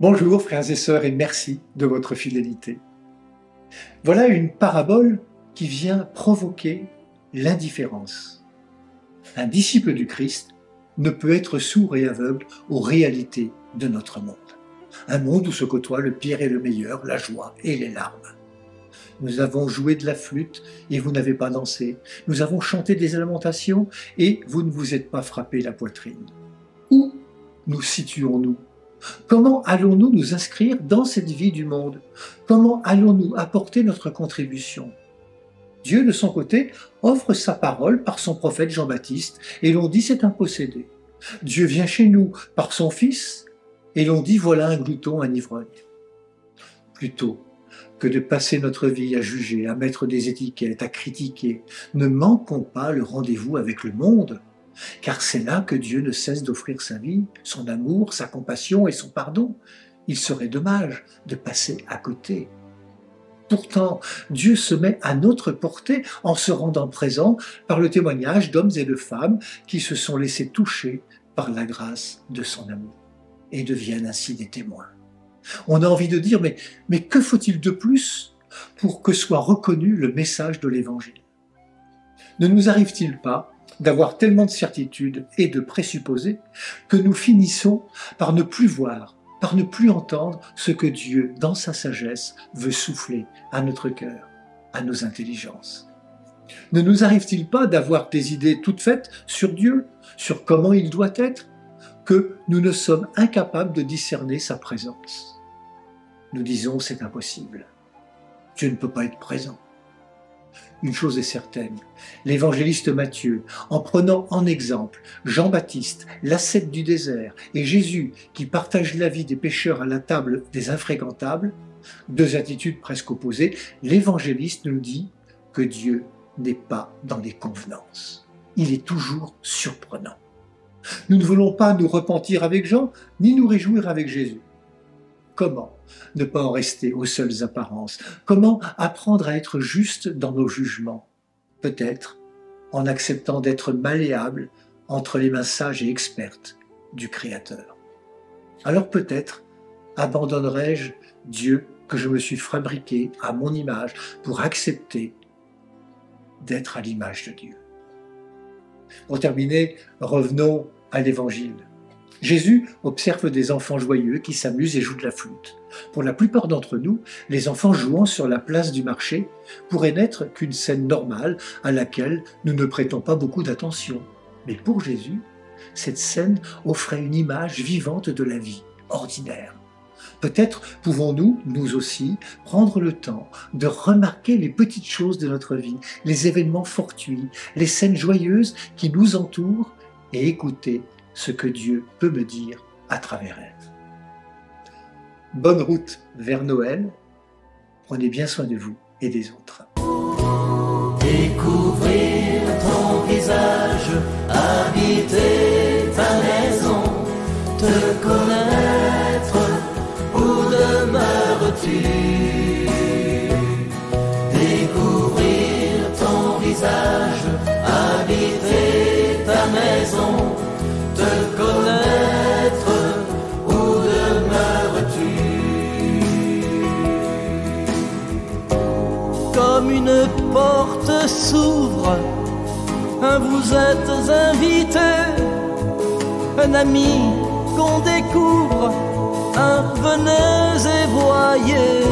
Bonjour frères et sœurs et merci de votre fidélité. Voilà une parabole qui vient provoquer l'indifférence. Un disciple du Christ ne peut être sourd et aveugle aux réalités de notre monde. Un monde où se côtoient le pire et le meilleur, la joie et les larmes. Nous avons joué de la flûte et vous n'avez pas dansé. Nous avons chanté des lamentations et vous ne vous êtes pas frappé la poitrine. Où nous situons-nous ? Comment allons-nous nous inscrire dans cette vie du monde? Comment allons-nous apporter notre contribution? Dieu, de son côté, offre sa parole par son prophète Jean-Baptiste, et l'on dit c'est un possédé. Dieu vient chez nous par son Fils, et l'on dit voilà un glouton, un ivrogne. Plutôt que de passer notre vie à juger, à mettre des étiquettes, à critiquer, ne manquons pas le rendez-vous avec le monde, car c'est là que Dieu ne cesse d'offrir sa vie, son amour, sa compassion et son pardon. Il serait dommage de passer à côté. Pourtant, Dieu se met à notre portée en se rendant présent par le témoignage d'hommes et de femmes qui se sont laissés toucher par la grâce de son amour et deviennent ainsi des témoins. On a envie de dire, mais que faut-il de plus pour que soit reconnu le message de l'Évangile? Ne nous arrive-t-il pas d'avoir tellement de certitudes et de présupposés que nous finissons par ne plus voir, par ne plus entendre ce que Dieu, dans sa sagesse, veut souffler à notre cœur, à nos intelligences? Ne nous arrive-t-il pas d'avoir des idées toutes faites sur Dieu, sur comment il doit être, que nous ne sommes incapables de discerner sa présence? Nous disons c'est impossible. Dieu ne peut pas être présent. Une chose est certaine, l'évangéliste Matthieu, en prenant en exemple Jean-Baptiste, l'ascète du désert, et Jésus qui partage la vie des pécheurs à la table des infréquentables, deux attitudes presque opposées, l'évangéliste nous dit que Dieu n'est pas dans les convenances. Il est toujours surprenant. Nous ne voulons pas nous repentir avec Jean, ni nous réjouir avec Jésus. Comment ne pas en rester aux seules apparences? Comment apprendre à être juste dans nos jugements? Peut-être en acceptant d'être malléable entre les mains sages et expertes du Créateur. Alors peut-être abandonnerai-je Dieu que je me suis fabriqué à mon image pour accepter d'être à l'image de Dieu. Pour terminer, revenons à l'Évangile. Jésus observe des enfants joyeux qui s'amusent et jouent de la flûte. Pour la plupart d'entre nous, les enfants jouant sur la place du marché pourraient n'être qu'une scène normale à laquelle nous ne prêtons pas beaucoup d'attention. Mais pour Jésus, cette scène offrait une image vivante de la vie ordinaire. Peut-être pouvons-nous, nous aussi, prendre le temps de remarquer les petites choses de notre vie, les événements fortuits, les scènes joyeuses qui nous entourent et écouter ce que Dieu peut me dire à travers elles. Bonne route vers Noël. Prenez bien soin de vous et des autres. Découvrir ton visage, habiter ta maison, te connaître, où demeures-tu? Découvrir ton visage, habiter ta maison, te connaître, où demeures-tu? Comme une porte s'ouvre, vous êtes invité, un ami qu'on découvre, venez et voyez.